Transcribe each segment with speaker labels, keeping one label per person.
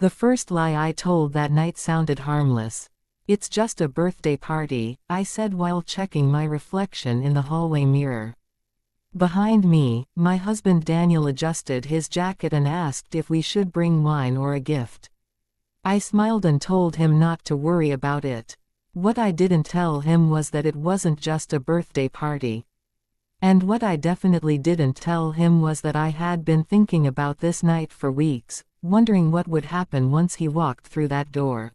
Speaker 1: The first lie I told that night sounded harmless. "It's just a birthday party," I said while checking my reflection in the hallway mirror. Behind me, my husband Daniel adjusted his jacket and asked if we should bring wine or a gift. I smiled and told him not to worry about it. What I didn't tell him was that it wasn't just a birthday party. And what I definitely didn't tell him was that I had been thinking about this night for weeks, wondering what would happen once he walked through that door.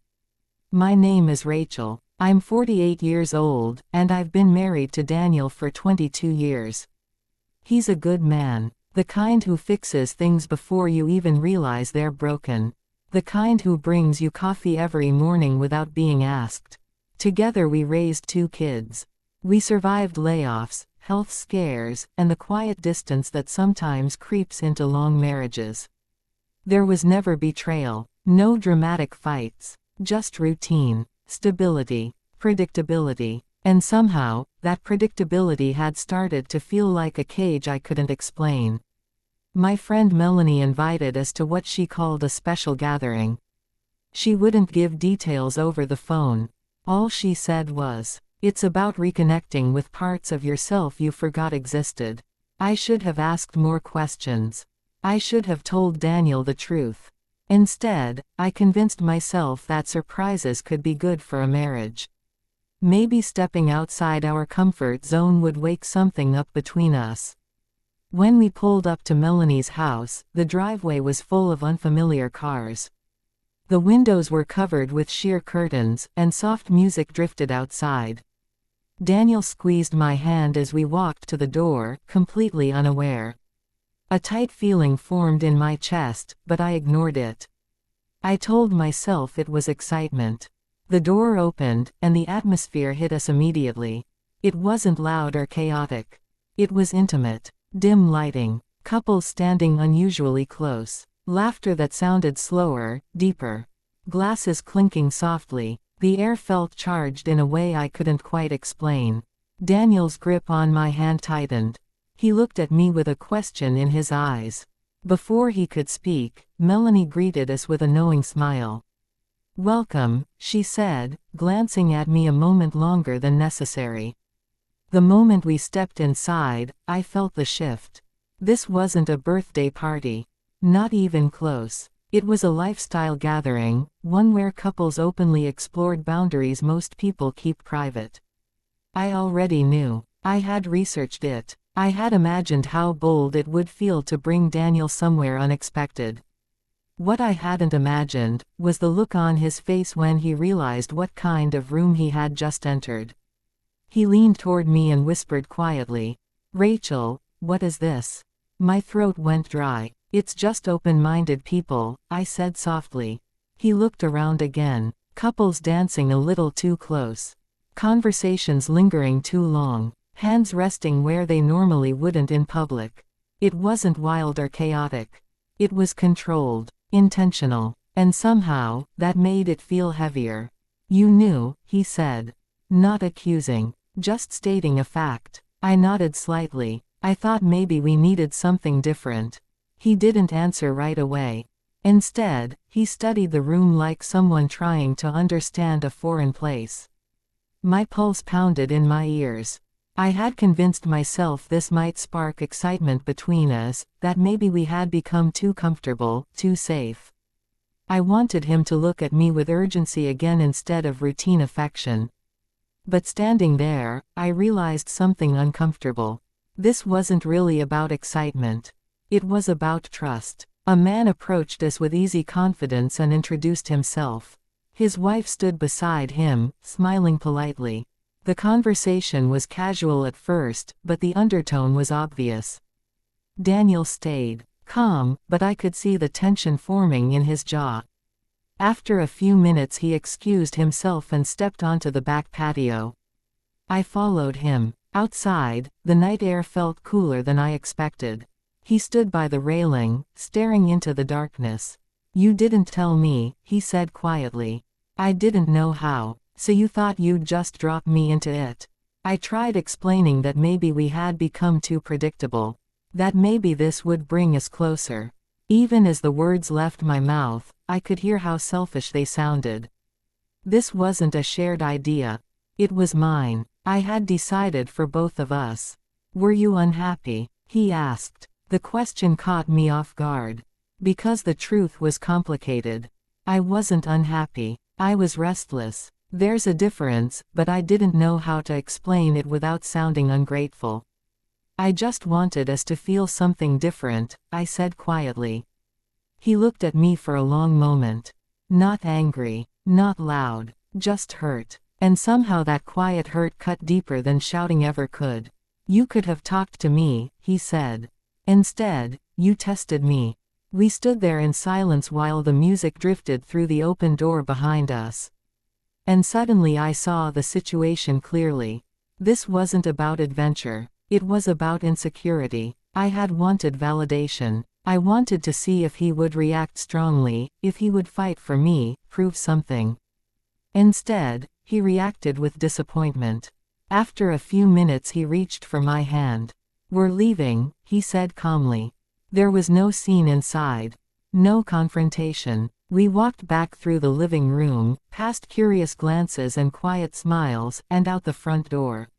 Speaker 1: My name is Rachel. I'm 48 years old, and I've been married to Daniel for 22 years. He's a good man. The kind who fixes things before you even realize they're broken. The kind who brings you coffee every morning without being asked. Together we raised 2 kids. We survived layoffs, health scares, and the quiet distance that sometimes creeps into long marriages. There was never betrayal, no dramatic fights, just routine, stability, predictability. And somehow, that predictability had started to feel like a cage I couldn't explain. My friend Melanie invited us to what she called a special gathering. She wouldn't give details over the phone. All she said was, "It's about reconnecting with parts of yourself you forgot existed." I should have asked more questions. I should have told Daniel the truth. Instead, I convinced myself that surprises could be good for a marriage. Maybe stepping outside our comfort zone would wake something up between us. When we pulled up to Melanie's house, the driveway was full of unfamiliar cars. The windows were covered with sheer curtains, and soft music drifted outside. Daniel squeezed my hand as we walked to the door, completely unaware. A tight feeling formed in my chest, but I ignored it. I told myself it was excitement. The door opened, and the atmosphere hit us immediately. It wasn't loud or chaotic. It was intimate. Dim lighting, couples standing unusually close, laughter that sounded slower, deeper. Glasses clinking softly. The air felt charged in a way I couldn't quite explain. Daniel's grip on my hand tightened. He looked at me with a question in his eyes. Before he could speak, Melanie greeted us with a knowing smile. "Welcome," she said, glancing at me a moment longer than necessary. The moment we stepped inside, I felt the shift. This wasn't a birthday party. Not even close. It was a lifestyle gathering, one where couples openly explored boundaries most people keep private. I already knew. I had researched it. I had imagined how bold it would feel to bring Daniel somewhere unexpected. What I hadn't imagined was the look on his face when he realized what kind of room he had just entered. He leaned toward me and whispered quietly, "Rachel, what is this?" My throat went dry. "It's just open-minded people," I said softly. He looked around again. Couples dancing a little too close. Conversations lingering too long. Hands resting where they normally wouldn't in public. It wasn't wild or chaotic. It was controlled, intentional, and somehow, that made it feel heavier. "You knew," he said. Not accusing, just stating a fact. I nodded slightly. I thought maybe we needed something different. He didn't answer right away. Instead, he studied the room like someone trying to understand a foreign place. My pulse pounded in my ears. I had convinced myself this might spark excitement between us, that maybe we had become too comfortable, too safe. I wanted him to look at me with urgency again instead of routine affection. But standing there, I realized something uncomfortable. This wasn't really about excitement. It was about trust. A man approached us with easy confidence and introduced himself. His wife stood beside him, smiling politely. The conversation was casual at first, but the undertone was obvious. Daniel stayed calm, but I could see the tension forming in his jaw. After a few minutes he excused himself and stepped onto the back patio. I followed him. Outside, the night air felt cooler than I expected. He stood by the railing, staring into the darkness. "You didn't tell me," he said quietly. "I didn't know how. So you thought you'd just drop me into it?" I tried explaining that maybe we had become too predictable. That maybe this would bring us closer. Even as the words left my mouth, I could hear how selfish they sounded. This wasn't a shared idea. It was mine. I had decided for both of us. Were you unhappy? He asked. The question caught me off guard. Because the truth was complicated. I wasn't unhappy. I was restless. There's a difference, but I didn't know how to explain it without sounding ungrateful. I just wanted us to feel something different, I said quietly. He looked at me for a long moment. Not angry, not loud, just hurt. And somehow that quiet hurt cut deeper than shouting ever could. You could have talked to me, he said. Instead, you tested me. We stood there in silence while the music drifted through the open door behind us. And suddenly I saw the situation clearly. This wasn't about adventure. It was about insecurity. I had wanted validation. I wanted to see if he would react strongly, if he would fight for me, prove something. Instead, he reacted with disappointment. After a few minutes he reached for my hand. We're leaving, he said calmly. There was no scene inside. No confrontation. We walked back through the living room, past curious glances and quiet smiles, and out the front door.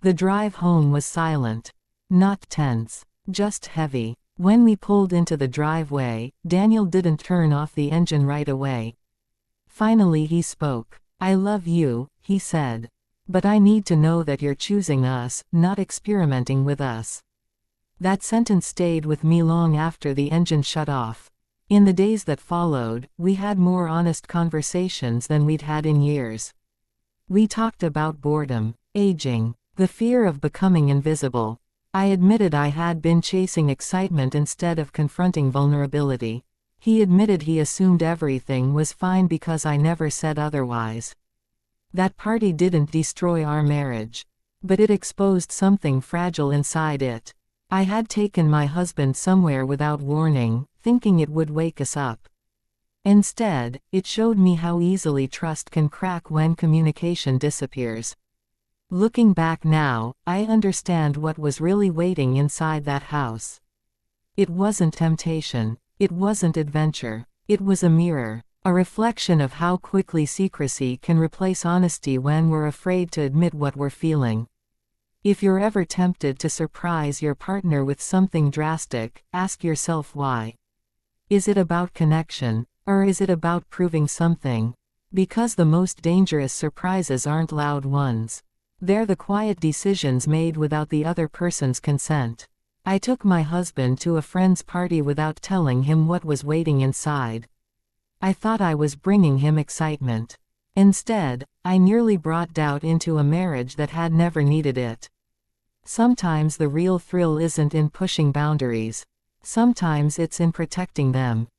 Speaker 1: The drive home was silent. Not tense. Just heavy. When we pulled into the driveway, Daniel didn't turn off the engine right away. Finally he spoke. I love you, he said. But I need to know that you're choosing us, not experimenting with us. That sentence stayed with me long after the engine shut off. In the days that followed, we had more honest conversations than we'd had in years. We talked about boredom, aging, the fear of becoming invisible. I admitted I had been chasing excitement instead of confronting vulnerability. He admitted he assumed everything was fine because I never said otherwise. That party didn't destroy our marriage. But it exposed something fragile inside it. I had taken my husband somewhere without warning, thinking it would wake us up. Instead, it showed me how easily trust can crack when communication disappears. Looking back now, I understand what was really waiting inside that house. It wasn't temptation. It wasn't adventure. It was a mirror. A reflection of how quickly secrecy can replace honesty when we're afraid to admit what we're feeling. If you're ever tempted to surprise your partner with something drastic, ask yourself why. Is it about connection, or is it about proving something? Because the most dangerous surprises aren't loud ones. They're the quiet decisions made without the other person's consent. I took my husband to a friend's party without telling him what was waiting inside. I thought I was bringing him excitement. Instead, I nearly brought doubt into a marriage that had never needed it. Sometimes the real thrill isn't in pushing boundaries. Sometimes it's in protecting them.